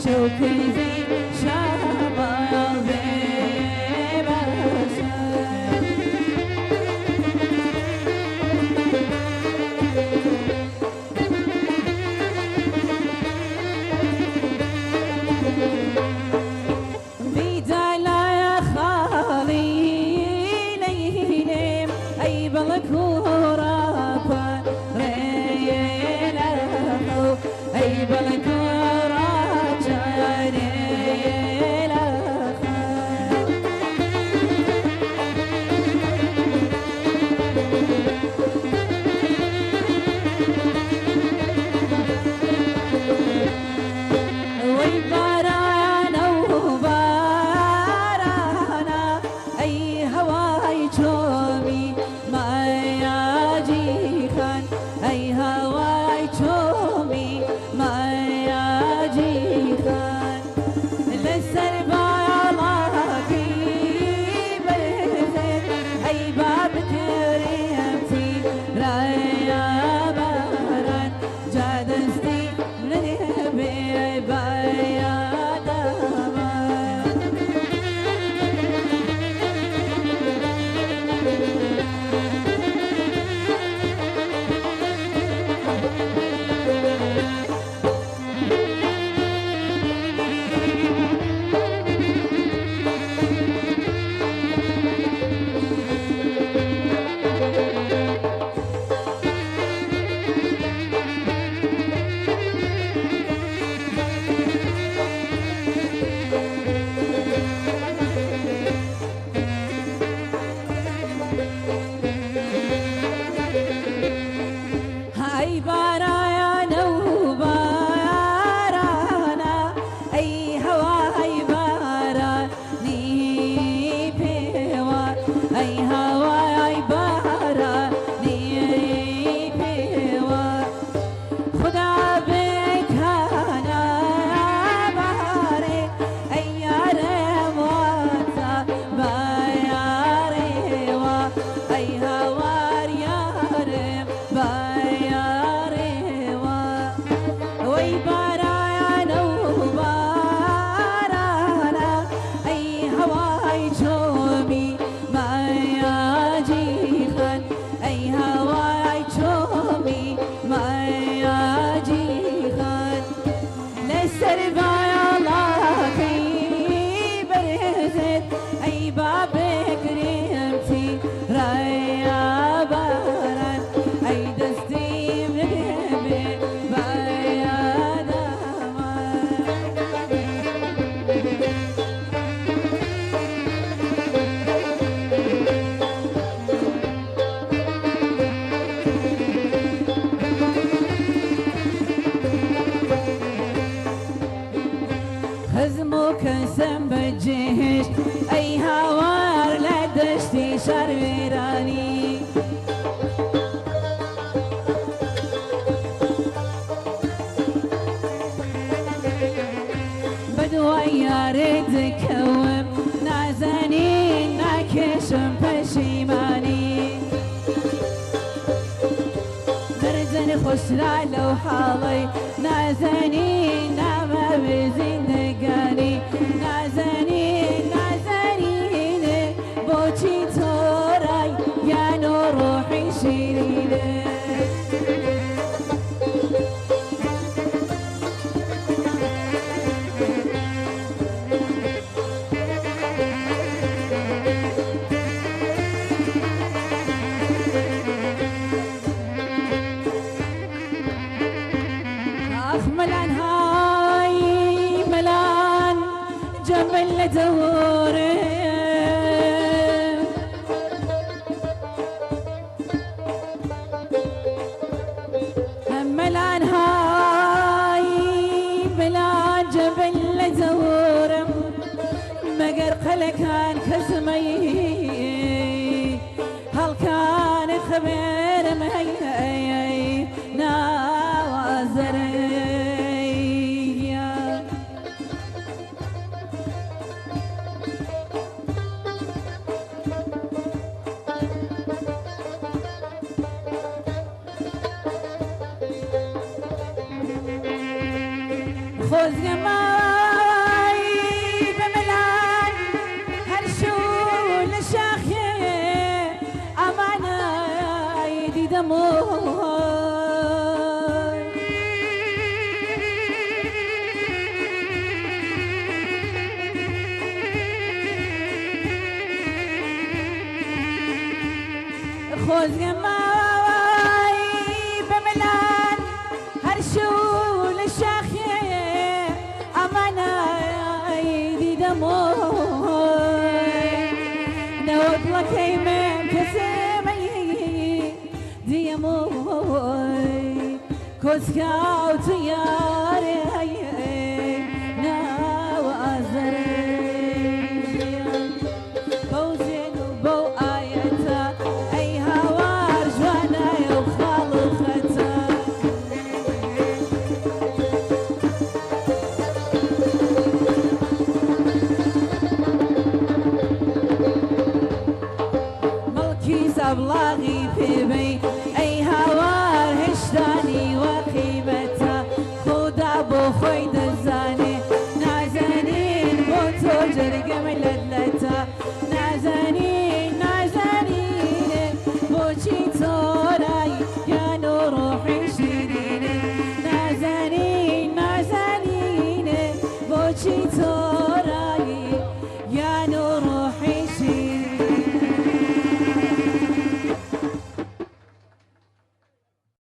شوقي زي شباب ببسم بدلا يا خالي ليلم أي بلكورة رينا أي بلكورة جاريلا ويبارانا وبارانا أي هواي جومي ما يجي خان أي هواي جومي ما يجي خان للسربا لاقي بالخير أي باب كريمتي رايا باران جادستي نهبي بايا دمان هاي بارانا وبارانا أي هواي باراني بيوا أي هواي باراني بيوا خدا بك أنا باري أي يارم واتا باياري وا أي هوار يارم باياري وا وي بارانا وبارانا أي هواي جومي ما يجي خان أي هواي جومي ما يجي خان للسربا لاقي برزت أي باب كريمتي رايا باران أي دستي منبي بايا دمان هزمك سم بجيش أي هوار لدشتي شرويراني بدويا ريت كوم نازني ناكشم پشیمانی درزن خسرا لو حالي نازني نام بزندگانی نازني نازنينه بوچی تورای یانو روحی شیرینه ملان هاي ملان جمل لدوره ملان هاي ملان جبل لدوره مقر خلكان كسمي هل كان خبير مهي ناوازري خوز ما سكاوت ياري ناو أزري بوزين وبو آيتا أي هوار جوانا يوخالختا ملكي سبلاغي في بي أي هوار هشتاني وقيمتا خدا بو خويد الزاني نازنين بو توجر قملتلتا نازنين نازنين بو چي توراي يا نور روحي شيرين نازنين نازنين بو چي توراي يا نور